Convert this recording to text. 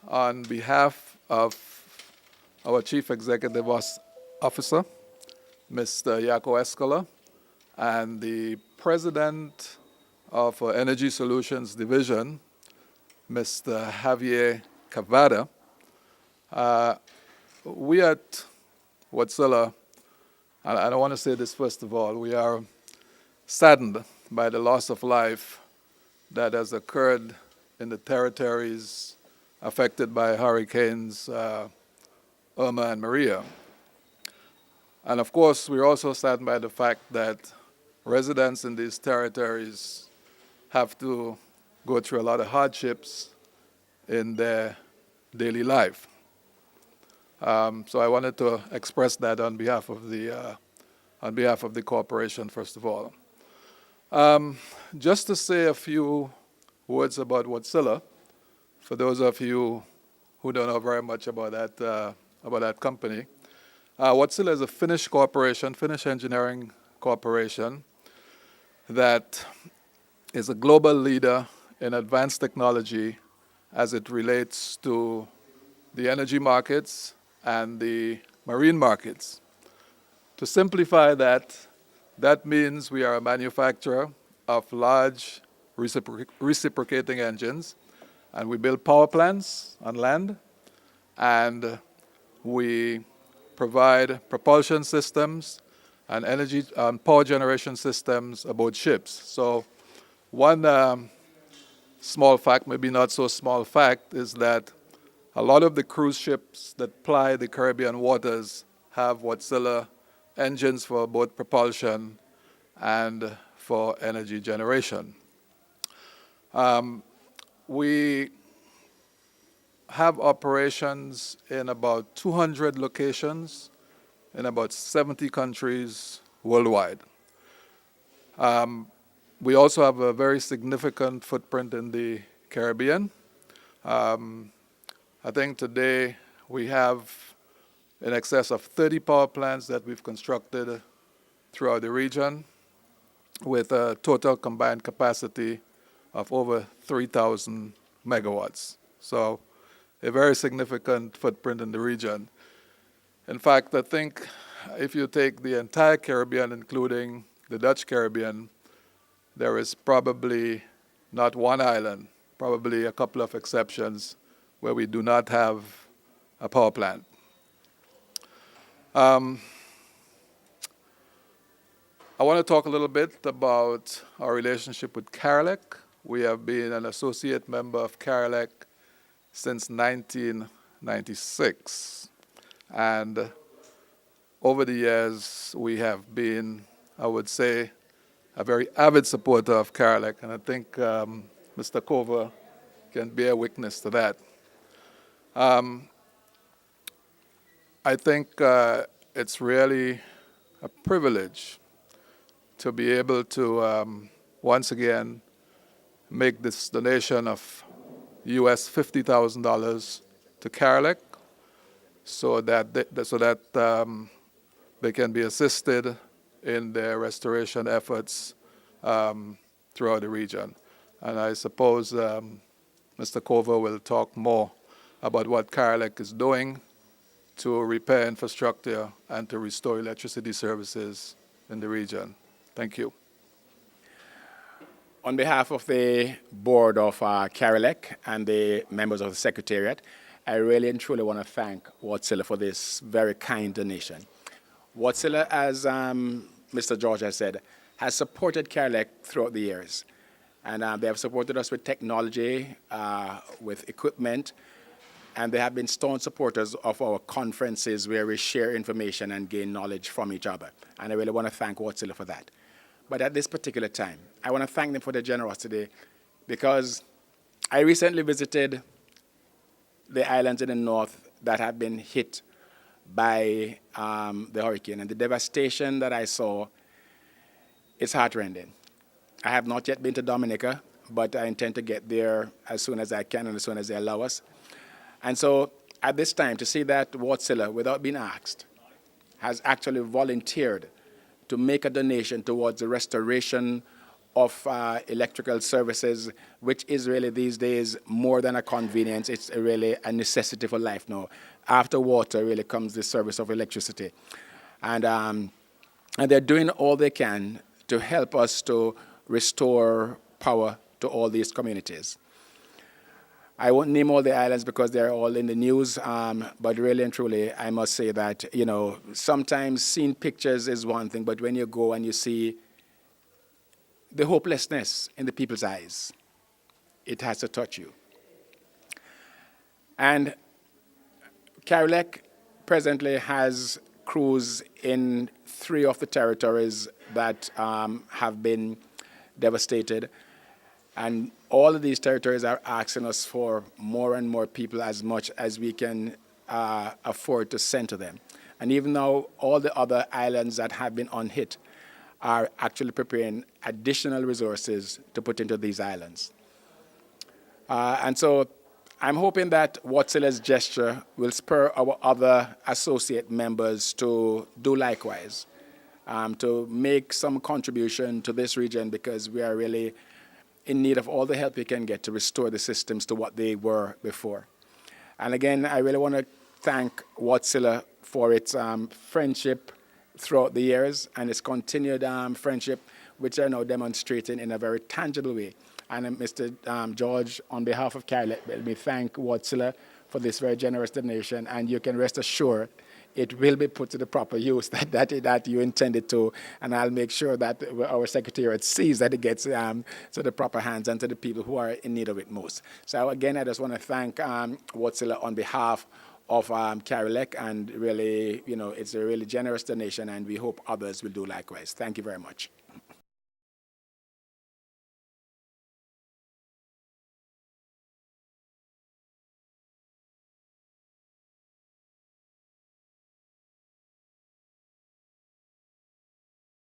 on behalf of our Chief Executive Officer, Mr. Jaco Escola, and the President of our Energy Solutions Division, Mr. Javier Cavada, we at Wartsila, and I want to say this first of all, we are saddened by the loss of life that has occurred in the territories affected by Hurricanes Irma and Maria. And of course, we're also saddened by the fact that residents in these territories have to go through a lot of hardships in their daily life. So I wanted to express that on behalf of the corporation, first of all. Just to say a few words about Wartsila, for those of you who don't know very much about that company. Wartsila is a Finnish corporation, Finnish engineering corporation, that is a global leader in advanced technology as it relates to the energy markets and the marine markets. To simplify that, that means we are a manufacturer of large reciprocating engines, and we build power plants on land, and we provide propulsion systems and energy power generation systems aboard ships. So one small fact, maybe not so small fact, is that a lot of the cruise ships that ply the Caribbean waters have Wartsila engines for both propulsion and for energy generation. We have operations in about 200 locations in about 70 countries worldwide. We also have a very significant footprint in the Caribbean. I think today we have in excess of 30 power plants that we've constructed throughout the region with a total combined capacity of over 3,000 megawatts. So a very significant footprint in the region. In fact, I think if you take the entire Caribbean, including the Dutch Caribbean, there is probably not one island, probably a couple of exceptions, where we do not have a power plant. I want to talk a little bit about our relationship with CARILEC. We have been an associate member of CARILEC since 1996. And over the years, we have been, I would say, a very avid supporter of CARILEC. And I think Mr. Cover can bear witness to that. I think it's really a privilege to be able to once again make this donation of US $50,000 to CARILEC so that they can be assisted in their restoration efforts throughout the region. And I suppose Mr. Cover will talk more about what CARILEC is doing to repair infrastructure and to restore electricity services in the region. Thank you. On behalf of the board of CARILEC and the members of the Secretariat, I really and truly want to thank Wartsila for this very kind donation. Wartsila, as Mr. George has said, has supported CARILEC throughout the years. And they have supported us with technology, with equipment, and they have been staunch supporters of our conferences where we share information and gain knowledge from each other. And I really want to thank Wartsila for that. But at this particular time, I want to thank them for their generosity because I recently visited the islands in the north that have been hit by the hurricane. And the devastation that I saw, it's heartrending. I have not yet been to Dominica, but I intend to get there as soon as I can and as soon as they allow us. And so at this time, to see that Wartsila, without being asked, has actually volunteered to make a donation towards the restoration of electrical services, which is really these days more than a convenience. It's really a necessity for life now. After water really comes the service of electricity. And they're doing all they can to help us to restore power to all these communities. I won't name all the islands because they're all in the news, but really and truly, I must say that, you know, sometimes seeing pictures is one thing, but when you go and you see the hopelessness in the people's eyes, it has to touch you. And CARILEC presently has crews in 3 of the territories that have been devastated. And all of these territories are asking us for more and more people, as much as we can afford to send to them. And even though all the other islands that have been unhit are actually preparing additional resources to put into these islands. And so I'm hoping that Wartsila's gesture will spur our other associate members to do likewise, to make some contribution to this region, because we are really in need of all the help we can get to restore the systems to what they were before. And again, I really want to thank Wartsila for its friendship throughout the years and its continued friendship, which are now demonstrating in a very tangible way. And Mr. George, on behalf of CARILEC, let me thank Wartsila for this very generous donation, and you can rest assured it will be put to the proper use that you intended to, and I'll make sure that our Secretariat sees that it gets to the proper hands and to the people who are in need of it most. So again, I just want to thank Wartsila on behalf of CARILEC, and really, you know, it's a really generous donation, and we hope others will do likewise. Thank you very much.